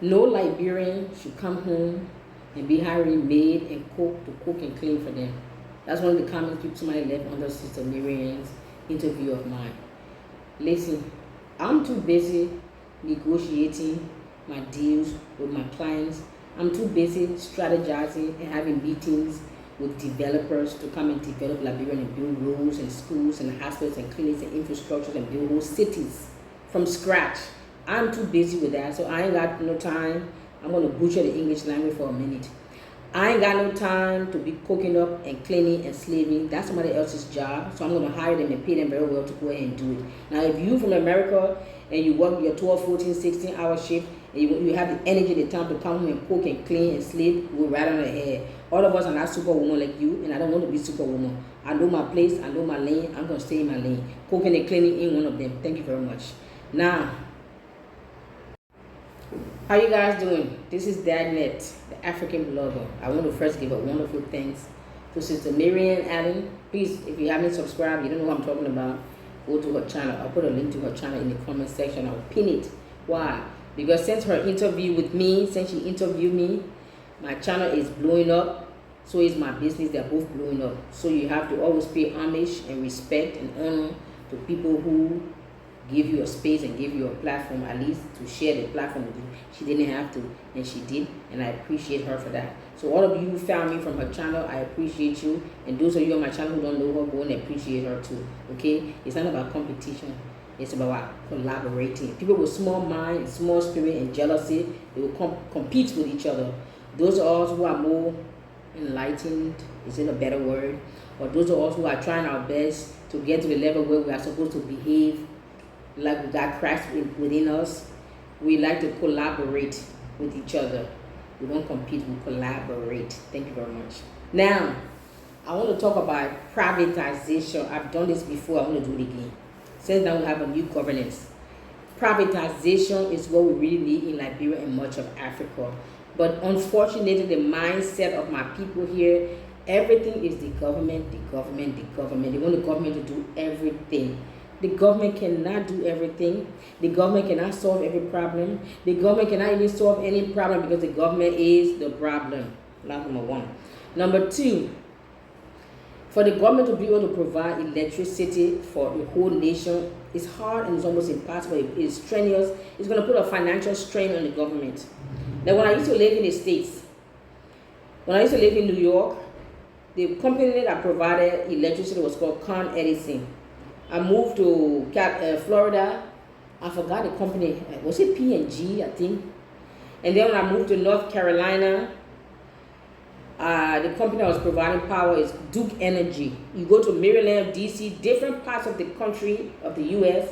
No Liberian should come home and be hiring maid and cook to cook and clean for them. That's one of the comments people somebody left under Sister Miriam's interview of mine. Listen, I'm too busy negotiating my deals with my clients. I'm too busy strategizing and having meetings with developers to come and develop Liberia and build roads and schools and hospitals and clinics and infrastructures and build whole cities from scratch. I'm too busy with that, so I ain't got no time. I'm going to butcher the English language for a minute. I ain't got no time to be cooking up and cleaning and slaving. That's somebody else's job, so I'm going to hire them and pay them very well to go ahead and do it. Now, if you from America and you work your 12, 14, 16-hour shift, and you have the energy, the time to come home and cook and clean and sleep, we're right on the head. All of us are not superwoman like you, and I don't want to be superwoman. I know my place, I know my lane, I'm going to stay in my lane. Cooking and cleaning ain't one of them. Thank you very much. Now, how you guys doing? This is Dagnet, the African blogger. I want to first give a wonderful thanks to Sister Miriam Allen. Please, if you haven't subscribed, you don't know what I'm talking about, go to her channel. I'll put a link to her channel in the comment section. I'll pin it. Why? Because since her interview with me, since she interviewed me, my channel is blowing up. So is my business. They're both blowing up. So you have to always pay homage and respect and honor to people who give you a space and give you a platform, at least to share the platform with you. She didn't have to, and she did, and I appreciate her for that. So all of you who found me from her channel, I appreciate you. And those of you on my channel who don't know her, go and appreciate her too. Okay? It's not about competition. It's about collaborating. People with small mind, small spirit, and jealousy, they will compete with each other. Those of us who are more enlightened, is it a better word? Or those of us who are trying our best to get to the level where we are supposed to behave like we got Christ within us, we like to collaborate with each other. We don't compete, we collaborate. Thank you very much. Now, I want to talk about privatization. I've done this before, I want to do it again. Since now we have a new governance. Privatization is what we really need in Liberia and much of Africa. But unfortunately, the mindset of my people here, everything is the government, the government, the government. They want the government to do everything. The government cannot do everything. The government cannot solve every problem. The government cannot even solve any problem because the government is the problem. That's number one. Number two, for the government to be able to provide electricity for the whole nation, it's hard and it's almost impossible. It's strenuous. It's going to put a financial strain on the government. Now, when I used to live in the States, when I used to live in New York, the company that provided electricity was called Con Edison. I moved to Florida. I forgot the company. Was it P&G, I think? And then when I moved to North Carolina, the company that was providing power is Duke Energy. You go to Maryland, DC, different parts of the country, of the U.S.,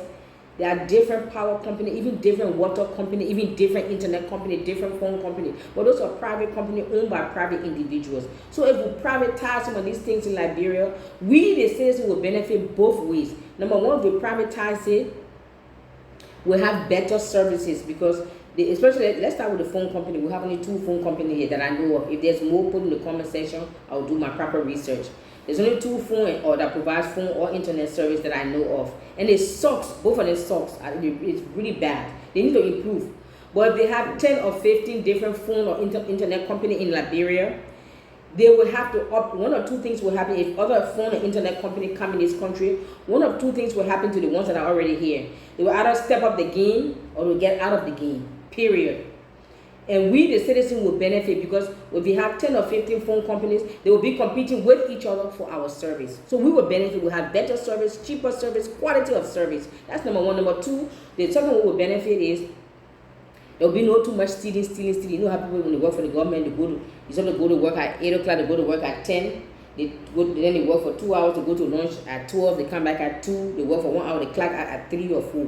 there are different power company, even different water company, even different internet company, different phone company. But those are private company owned by private individuals. So if we privatize some of these things in Liberia, we the citizens will benefit both ways. Number one, if we privatize it, we'll have better services because especially, let's start with the phone company. We have only 2 phone companies here that I know of. If there's more, put in the comment section, I'll do my proper research. There's only 2 phone or that provides phone or internet service that I know of. And it sucks. Both of them sucks. It's really bad. They need to improve. But if they have 10 or 15 different phone or internet company in Liberia, they will have to up. One or two things will happen if other phone and internet company come in this country. One of 2 things will happen to the ones that are already here. They will either step up the game or will get out of the game. Period. And we, the citizens, will benefit because if we have 10 or 15 phone companies, they will be competing with each other for our service. So we will benefit. We'll have better service, cheaper service, quality of service. That's number one. Number two, the second one will benefit is there will be no too much stealing. You know how people, when they work for the government, you have to go to work at 8 o'clock, they go to work at 10. Then they work for 2 hours, they go to lunch at 12, they come back at 2, they work for 1 hour, they clock at 3 or 4.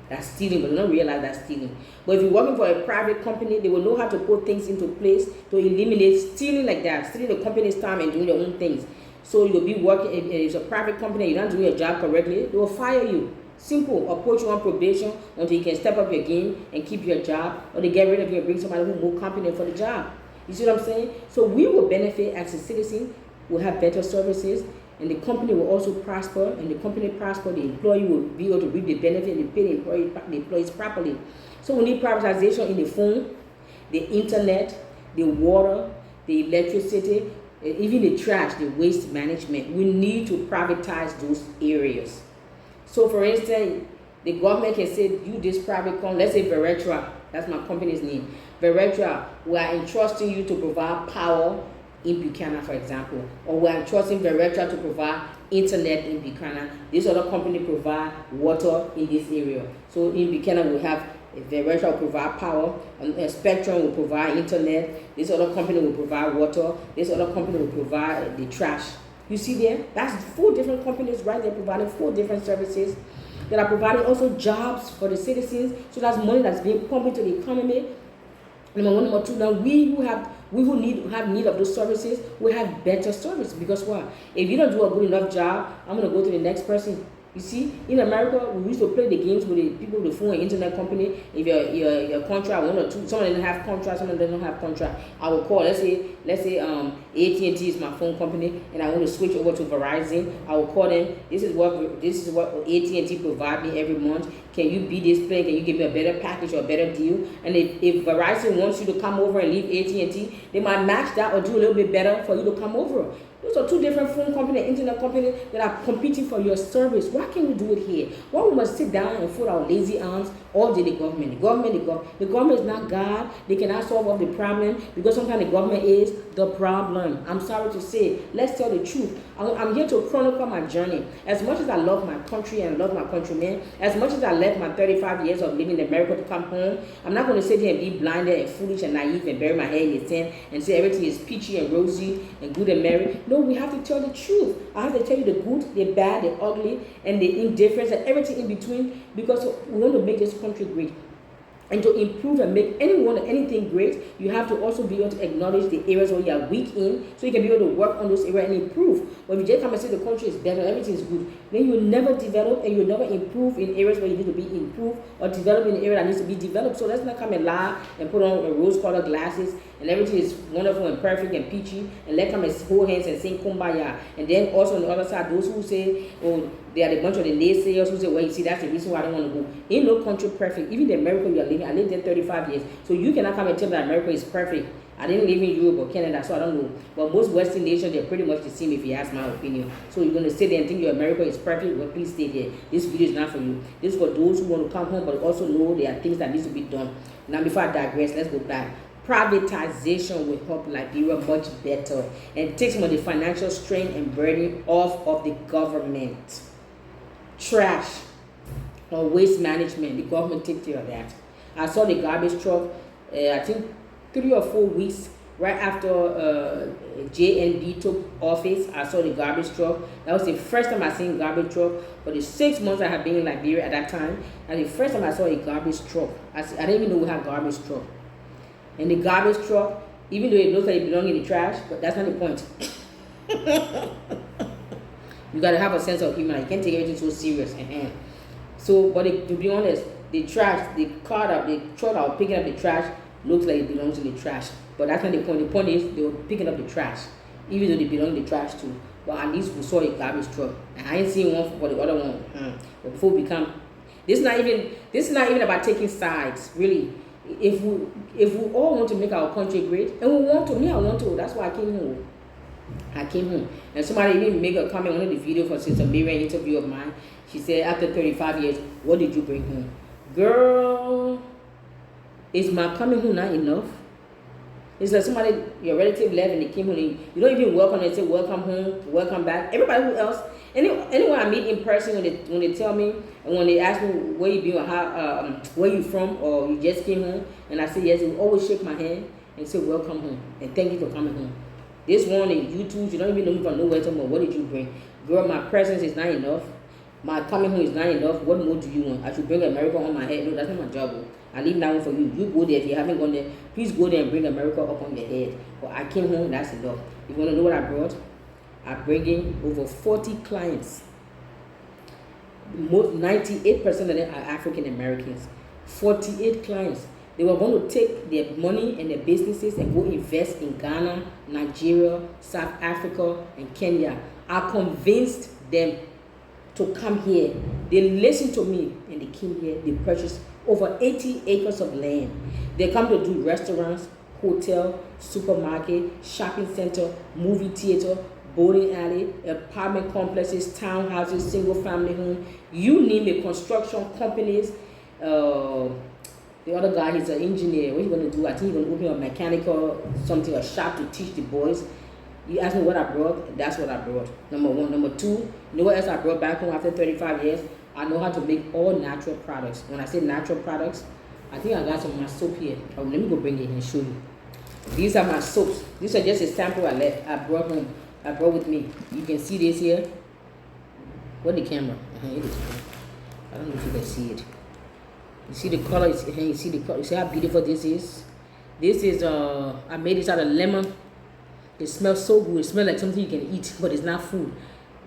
That's stealing, but they don't realize that's stealing. But if you're working for a private company, they will know how to put things into place to eliminate stealing like that, stealing the company's time and doing their own things. So you'll be working, if it's a private company, you're not doing your job correctly, they will fire you. Simple, or put you on probation until you can step up your game and keep your job, or they get rid of you and bring somebody who's more competent for the job. You see what I'm saying? So we will benefit as a citizen, we'll have better services, and the company will also prosper, and the company prosper, the employee will be able to reap the benefit and pay the employees properly. So we need privatization in the phone, the internet, the water, the electricity, even the trash, the waste management. We need to privatize those areas. So for instance, the government can say, you this private company, let's say Varetra, that's my company's name. Varetra, we are entrusting you to provide power in Buchanan, for example. Or we are entrusting Varetra to provide internet in Buchanan. This other company provide water in this area. So in Buchanan, we have Varetra will provide power, Spectrum will provide internet, this other company will provide water, this other company will provide the trash. You see there? That's 4 different companies right there providing 4 different services that are providing also jobs for the citizens. So that's money that's being pumped into the economy. Number 1, number 2. Now we who have need of those services, we have better service, because what? If you don't do a good enough job, I'm gonna go to the next person. You see, in America, we used to play the games with the people with the phone and internet company. If your contract 1 or 2, some of them don't have contract, some of them don't have contract. I will call. Let's say AT&T is my phone company, and I want to switch over to Verizon. I will call them. This is what AT&T provide me every month. Can you be this plan? Can you give me a better package or a better deal? And if Verizon wants you to come over and leave AT&T, they might match that or do a little bit better for you to come over. Those are 2 different phone companies and internet companies that are competing for your service. Why can't we do it here? Why we must sit down and fold our lazy arms all day? The government is not God. They cannot solve all the problem, because sometimes the government is the problem. I'm sorry to say. Let's tell the truth. I'm here to chronicle my journey. As much as I love my country and love my countrymen, as much as I left my 35 years of living in America to come home, I'm not going to sit here and be blinded and foolish and naive and bury my head in the sand and say everything is peachy and rosy and good and merry. No, we have to tell the truth. I have to tell you the good, the bad, the ugly, and the indifference and everything in between, because we want to make this country great. And to improve and make anything great, you have to also be able to acknowledge the areas where you are weak in, so you can be able to work on those areas and improve. But if you just come and say the country is better, everything is good, then you will never develop and you will never improve in areas where you need to be improved, or develop in an area that needs to be developed. So let's not come and lie and put on rose-colored glasses and everything is wonderful and perfect and peachy, and let's come and hold hands and sing kumbaya. And then also on the other side, those who say, oh, they are a bunch of the naysayers who say, well, you see, that's the reason why I don't want to go. Ain't no country perfect. Even the America you are living, I lived there 35 years. So you cannot come and tell me that America is perfect. I didn't live in Europe or Canada, so I don't know. But most Western nations, they're pretty much the same if you ask my opinion. So you're going to sit there and think your America is perfect? Well, please stay there. This video is not for you. This is for those who want to come home, but also know there are things that need to be done. Now, before I digress, let's go back. Privatization will help Liberia much better and take some of the financial strain and burden off of the government. Trash or waste management, the government take care of that. I saw the garbage truck, I think 3 or 4 weeks right after JNB took office. I saw the garbage truck. That was the first time I seen garbage truck. For the 6 months I had been in Liberia at that time, and the first time I saw a garbage truck. I didn't even know we had garbage truck. And the garbage truck, even though it looks like it belongs in the trash, but that's not the point. You gotta have a sense of humor. You can't take everything so serious. So, but to be honest, the trash, the truck that was picking up the trash looks like it belongs in the trash. But that's not the point. The point is they were picking up the trash, even though they belong in the trash too. But at least we saw a garbage truck. And I ain't seen one for the other one. But before we become, this is not even about taking sides, really. If we all want to make our country great, and we want to, I want to. That's why I came home. And somebody even make a comment on the video for Sister Miriam interview of mine. She said, after 35 years, what did you bring home? Girl, is my coming home not enough? It's like somebody, your relative left and they came home, and you don't even welcome them and say, welcome home, welcome back. Everybody who else, anyone I meet in person, when they tell me, and when they ask me where you been or how, where you from, or you just came home, and I say yes, they will always shake my hand and say, welcome home, and thank you for coming home. This one in YouTube, you don't even know me from nowhere to me. What did you bring? Girl, my presence is not enough. My coming home is not enough. What more do you want? I should bring America on my head. No, that's not my job. I leave that one for you. You go there. If you haven't gone there, please go there and bring America up on your head. But I came home, that's enough. You want to know what I brought? I bring in over 40 clients. 98% of them are African Americans. 48 clients. They were going to take their money and their businesses and go invest in Ghana, Nigeria, South Africa, and Kenya. I convinced them to come here. They listened to me and and they came here. They purchased over 80 acres of land. They come to do restaurants, hotel, supermarket, shopping center, movie theater, bowling alley, apartment complexes, townhouses, single family home, you name it, construction companies. The other guy, he's an engineer. What he's going to do, I think he's going to open a mechanical something, a shop to teach the boys. You ask me what I brought, that's what I brought. Number one. Number two, you know what else I brought back home after 35 years? I know how to make all natural products. When I say natural products, I think I got some of my soap here. Oh, let me go bring it and show you. These are my soaps. These are just a sample I brought home. I brought with me. You can see this here. What the camera? It is. I don't know if you can see it. You see the color? You see the color? You see how beautiful this is? This is I made this out of lemon. It smells so good. It smells like something you can eat, but it's not food.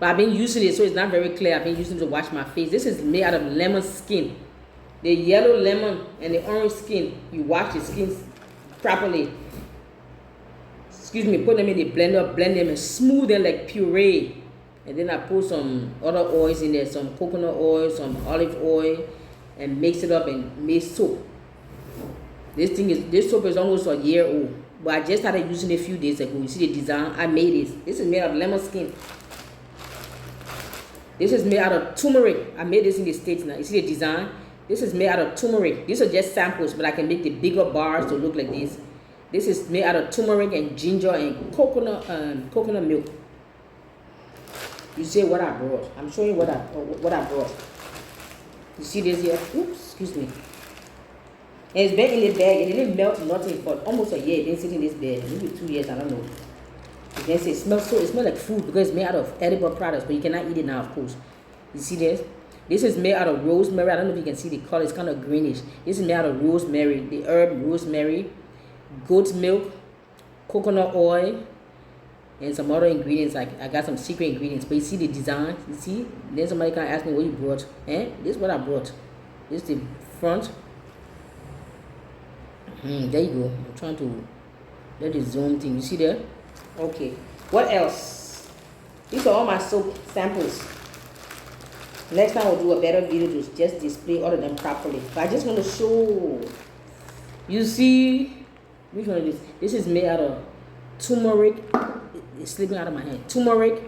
But I've been using it, so it's not very clear. I've been using it to wash my face. This is made out of lemon skin. The yellow lemon and the orange skin. You wash the skin properly. Excuse me, put them in the blender, blend them and smooth them like puree. And then I put some other oils in there, some coconut oil, some olive oil, and mix it up and make soap. This soap is almost a year old, but I just started using it a few days ago. You see the design? I made this. This is made out of lemon skin. This is made out of turmeric. I made this in the States now. You see the design? This is made out of turmeric. These are just samples, but I can make the bigger bars to look like this. This is made out of turmeric and ginger and coconut milk. You see what I brought? I'm showing you what I brought. You see this here? Oops, excuse me. And it's been in the bag. It didn't melt nothing for almost a year. It's been sitting in this bag. Maybe 2 years, I don't know. You can say it smells like food because it's made out of edible products, but you cannot eat it now, of course. You see this? This is made out of rosemary. I don't know if you can see the color. It's kind of greenish. This is made out of rosemary, the herb rosemary, goat milk, coconut oil, and some other ingredients. I got some secret ingredients, but you see the design. You see? Then somebody can ask me what you brought. This is what I brought. This is the front. There you go. I'm trying to let the zoom thing. You see there? Okay. What else? These are all my soap samples. Next time we'll do a better video to just display all of them properly. But I just want to show. You see? Which one is this? This is made out of turmeric. It's slipping out of my hand. Turmeric,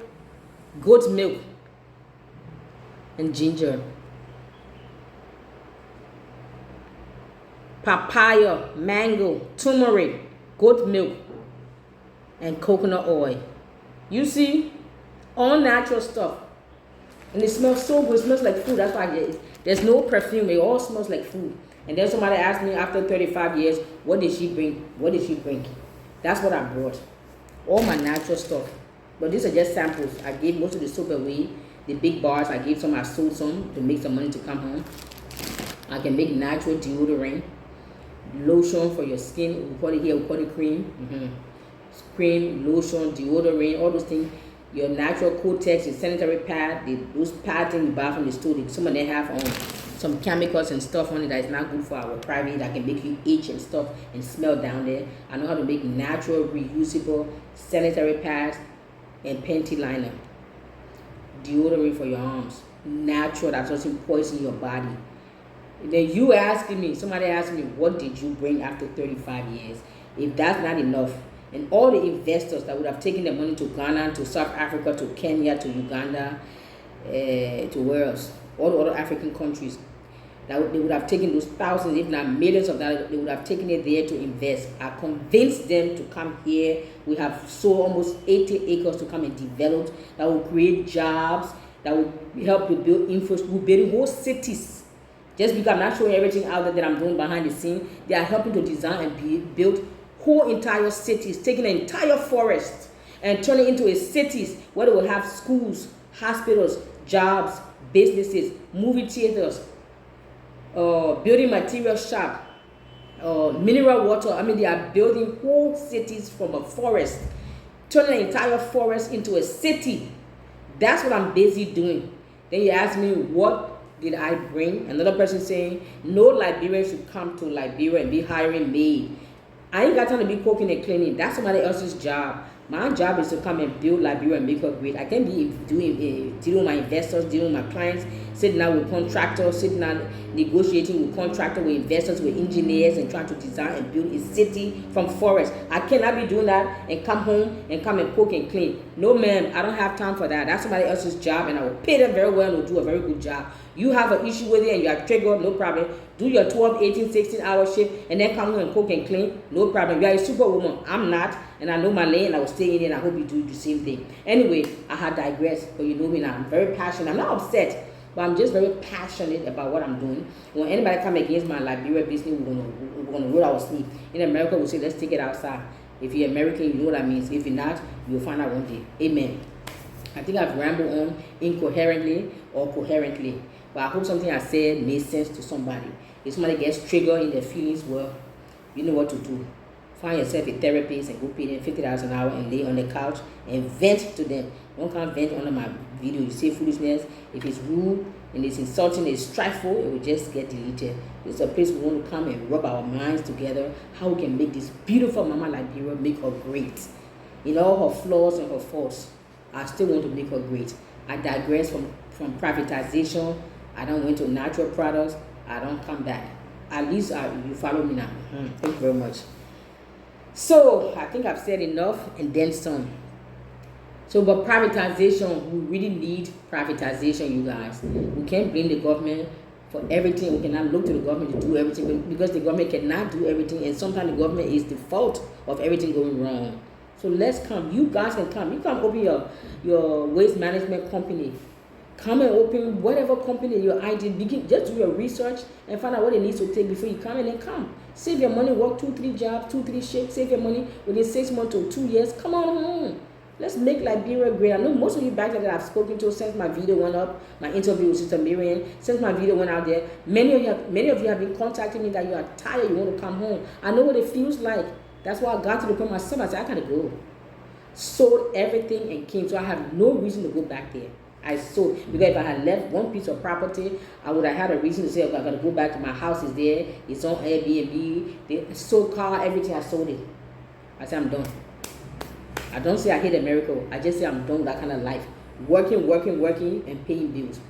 goat milk, and ginger. Papaya, mango, turmeric, goat milk, and coconut oil. You see? All natural stuff. And it smells so good. It smells like food. That's why there's no perfume. It all smells like food. And then somebody asked me after 35 years, what did she bring? What did she bring? That's what I brought. All my natural stuff. But these are just samples. I gave most of the soap away. The big bars, I gave some, I sold some to make some money to come home. I can make natural deodorant, lotion for your skin. We call it here, we call it cream. Cream, lotion, deodorant, all those things. Your natural Kotex, your sanitary pad, those pad things we buy from the store, some of them have some chemicals and stuff on it that is not good for our private, that can make you itch and stuff and smell down there. I know how to make natural, reusable sanitary pads and panty liner. Deodorant for your arms. Natural, that doesn't poison your body. And then you asking me, somebody asked me, what did you bring after 35 years? If that's not enough, and all the investors that would have taken their money to Ghana, to South Africa, to Kenya, to Uganda, to where else? All the other African countries, that they would have taken those thousands, if not millions of dollars, they would have taken it there to invest. I convinced them to come here. We have sold almost 80 acres to come and develop, that will create jobs, that will help to build infrastructure. We're building whole cities. Just because I'm not showing everything out there that I'm doing behind the scene, they are helping to design and build whole entire cities, taking an entire forest and turning it into a cities where they will have schools, hospitals, jobs, businesses, movie theaters, building material shop, mineral water. I mean, they are building whole cities from a forest, turning an entire forest into a city. That's what I'm busy doing. Then you ask me, what did I bring? Another person saying, no Liberian should come to Liberia and be hiring maid. I ain't got time to be cooking and cleaning. That's somebody else's job. My job is to come and build Liberia and make her great. I can't be dealing with my investors, dealing with my clients. sitting down with contractors, sitting down negotiating with contractors, with investors, with engineers, and trying to design and build a city from forest. I cannot be doing that and come home and come and cook and clean. No, ma'am, I don't have time for that. That's somebody else's job, and I will pay them very well and will do a very good job. You have an issue with it and you are triggered, no problem. Do your 12, 18, 16-hour shift and then come home and cook and clean, no problem. You are a superwoman. I'm not, and I know my lane, and I will stay in it, and I hope you do the same thing. Anyway, I had digressed, but you know me now. I'm very passionate. I'm not upset, but I'm just very passionate about what I'm doing. When anybody come against my Liberia business, we're gonna roll our sleeve. In America, we say, let's take it outside. If you're American, you know what that means. If you're not, you'll find out one day. Amen. I think I've rambled on incoherently or coherently, but I hope something I said made sense to somebody. If somebody gets triggered in their feelings, well, you know what to do. Find yourself a therapist and go pay them $50 an hour and lay on the couch and vent to them. Don't come vent under my video. You say foolishness. If it's rude and it's insulting, it's strifeful, it will just get deleted. It's a place we want to come and rub our minds together. How we can make this beautiful Mama Liberia, make her great. In all her flaws and her faults, I still want to make her great. I digress from privatization. I don't went to natural products. I don't come back. At least you follow me now. Thank you very much. So I think I've said enough and then some. So, but privatization, we really need privatization, you guys. We can't blame the government for everything. We cannot look to the government to do everything because the government cannot do everything, and sometimes the government is the fault of everything going wrong. So let's come. You guys can come. You come open your waste management company. Come and open whatever company your idea. Just do your research and find out what it needs to take before you come, and then come. Save your money, work 2-3 jobs, 2-3 shifts, save your money within 6 months to 2 years. Come on home. Let's make Liberia great. I know most of you back there that I've spoken to since my video went up, my interview with Sister Miriam, since my video went out there, many of you have been contacting me that you are tired, you want to come home. I know what it feels like. That's why I got to the point myself. I said, I gotta go. Sold everything and came. So I have no reason to go back there. I sold, because if I had left one piece of property, I would have had a reason to say, okay, I gotta go back to my house is there, it's on Airbnb, they sold car, everything, I sold it. I said, I'm done. I don't say I hate America, I just say I'm done with that kind of life. Working, and paying bills.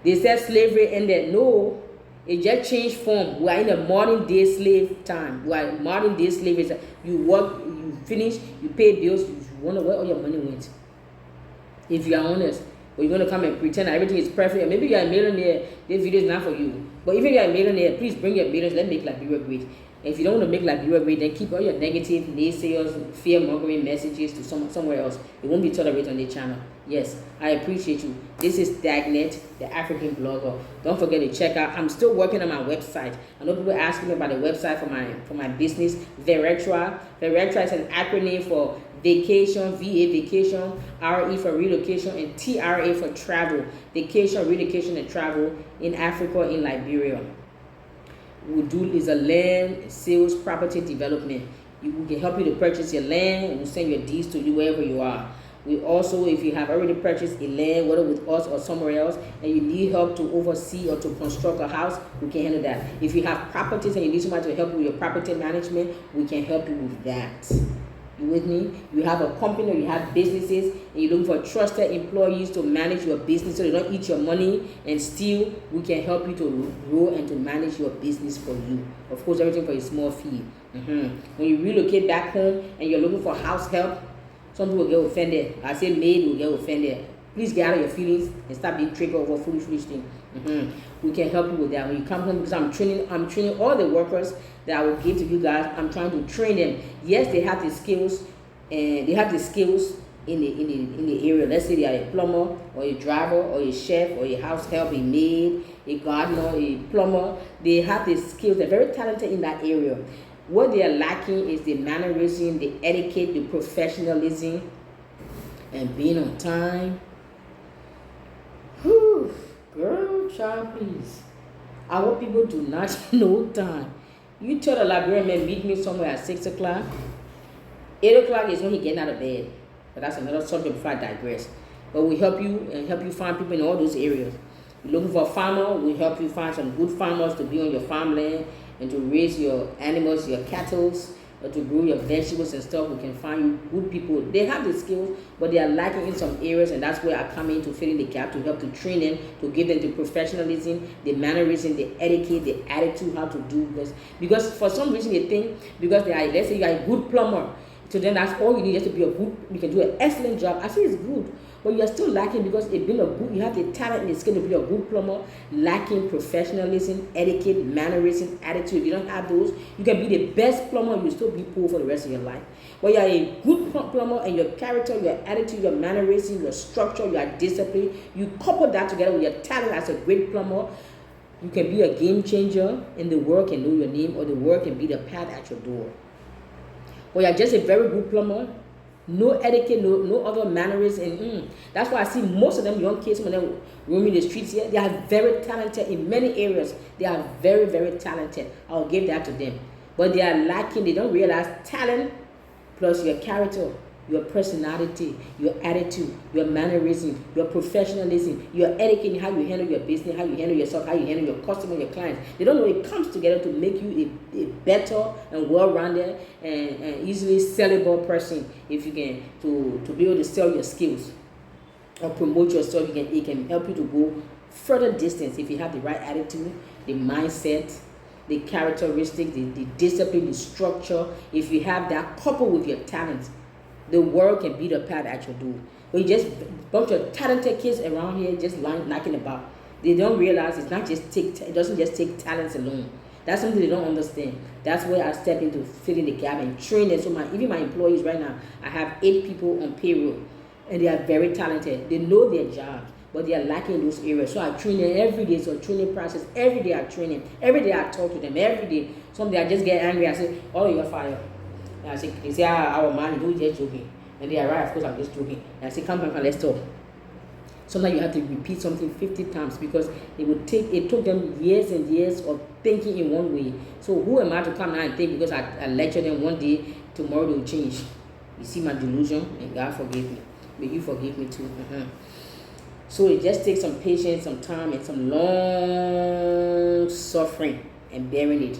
They said slavery ended. No, it just changed form. We are in a modern day slave time. We are modern day slavery. You work, you finish, you pay bills, you wonder where all your money went. If you are honest. Or you're going to come and pretend that everything is perfect. And maybe you're a millionaire, this video is not for you. But even if you're a millionaire, please bring your millions. Let's make Liberia great. And if you don't want to make Liberia great, then keep all your negative, naysayers, fear-mongering messages to somewhere else. It won't be tolerated on the channel. Yes, I appreciate you. This is Dagnet, the African blogger. Don't forget to check out. I'm still working on my website. I know people asking me about the website for my business, Varetra. Varetra is an acronym for vacation, VA vacation, RE for relocation, and TRA for travel. Vacation, relocation, and travel in Africa, in Liberia. We do is a land sales property development. We can help you to purchase your land. We'll send your deeds to you wherever you are. We also, if you have already purchased a land, whether with us or somewhere else, and you need help to oversee or to construct a house, we can handle that. If you have properties and you need somebody to help you with your property management, we can help you with that. You with me? You have a company or you have businesses and you're looking for trusted employees to manage your business so they don't eat your money and steal. We can help you to grow and to manage your business for you. Of course, everything for a small fee. When you relocate back home and you're looking for house help, some people get offended. I say maid will get offended. Please get out of your feelings and stop being triggered over foolish things. We can help you with that. When you come home, because I'm training all the workers that I will give to you guys. I'm trying to train them. Yes, they have the skills, and they have the skills in the area. Let's say they are a plumber or a driver or a chef or a house help, a maid, a gardener, a plumber. They have the skills. They're very talented in that area. What they are lacking is the mannerism, the etiquette, the professionalism, and being on time. Whew, girl, child, please. Our people do not know time. You tell the Liberian man, meet me somewhere at 6 o'clock. 8 o'clock is when he getting out of bed. But that's another subject before I digress. But we help you and help you find people in all those areas. You're looking for a farmer, we help you find some good farmers to be on your farmland and to raise your animals, your cattle. or to grow your vegetables and stuff, we can find you good people. They have the skills, but they are lacking in some areas, and that's where I come in to fill in the gap, to help to train them, to give them the professionalism, the mannerism, the etiquette, the attitude, how to do this. Because for some reason they think, because they are, let's say you are a good plumber, so then that's all you need, just to be a good, you can do an excellent job. I say it's good, but you are still lacking, because it being a good, you have the talent and the skill to be a good plumber, lacking professionalism, etiquette, mannerism, attitude. If you don't have those, you can be the best plumber, you still be poor for the rest of your life. But you are a good plumber, and your character, your attitude, your mannerism, your structure, your discipline, you couple that together with your talent as a great plumber, you can be a game changer, and the world can know your name, or the world can be the path at your door. Or you're just a very good plumber, no etiquette, no other manners, and that's why I see most of them young kids when they're roaming the streets here. They are very talented in many areas. They are very, very talented. I'll give that to them. But they are lacking. They don't realize talent plus your character, your personality, your attitude, your mannerism, your professionalism, your etiquette, how you handle your business, how you handle yourself, how you handle your customer, your clients. They don't know it comes together to make you a better and well-rounded and easily sellable person. If you can to be able to sell your skills or promote yourself, it can help you to go further distance if you have the right attitude, the mindset, the characteristics, the discipline, the structure. If you have that coupled with your talents, the world can be the path at your door. But you just bunch of talented kids around here just knocking about. They don't realize it doesn't just take talents alone. That's something they don't understand. That's where I step into filling the gap and train them. So even my employees right now, I have 8 people on payroll, and they are very talented. They know their jobs, but they are lacking in those areas. So I train them every day. So training process, every day I train them. Every day I talk to them. Every day. Someday I just get angry. I say, "Oh, you're fired." And I say, they say, "Our man, you just joking." And they arrive, of course I'm just joking. And I say, come, let's talk. Sometimes you have to repeat something 50 times, because it took them years and years of thinking in one way. So who am I to come now and think because I lecture them one day, tomorrow they'll change? You see my delusion? And God forgive me. May you forgive me too. So it just takes some patience, some time, and some long suffering and bearing it.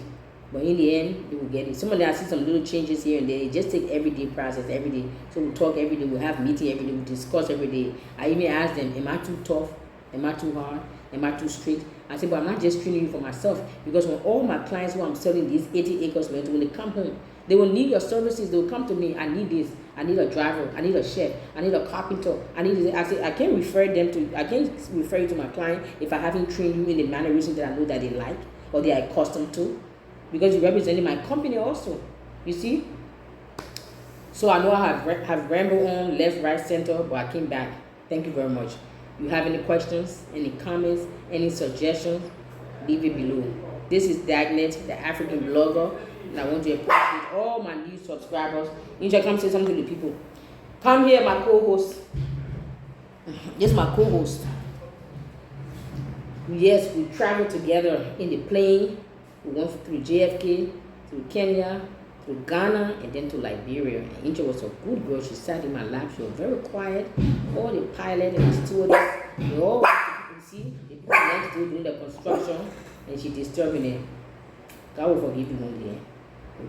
But in the end, you will get it. Some of them, I see some little changes here and there. It just take everyday process every day. So we talk every day. We have meeting every day. We discuss every day. I even ask them, am I too tough? Am I too hard? Am I too strict? I say, but I'm not just training you for myself. Because when all my clients who I'm selling these 80 acres land, when they come home, they will need your services. They will come to me. I need this. I need a driver. I need a chef. I need a carpenter. I say, I can't refer you to my client if I haven't trained you in the mannerisms that I know that they like or they are accustomed to. Because you're representing my company also, you see. So I know I have rambled on left, right, center, but I came back. Thank you very much. You have any questions, any comments, any suggestions, leave it below. This is Dagnet, the African blogger, and I want to appreciate all my new subscribers. You should come say something to the people. Come here, my co-host. This is my co-host. Yes, we traveled together in the plane. We went through JFK, through Kenya, through Ghana, and then to Liberia. And Angel was a good girl. She sat in my lap. She was very quiet. All the pilot and the stewardess, they all, you see, the people next door doing the construction, and she disturbing it. God will forgive you one day.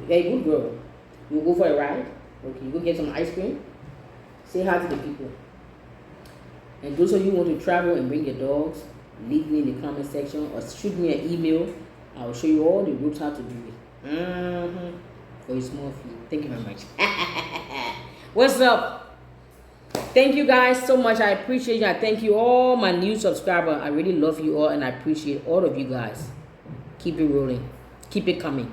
Very good girl. You go for a ride. Okay, you go get some ice cream. Say hi to the people. And those of you who want to travel and bring your dogs, leave me in the comment section or shoot me an email. I will show you all the routes how to do it. For a small fee. Thank you very much. What's up? Thank you guys so much. I appreciate you. I thank you all my new subscribers. I really love you all and I appreciate all of you guys. Keep it rolling. Keep it coming.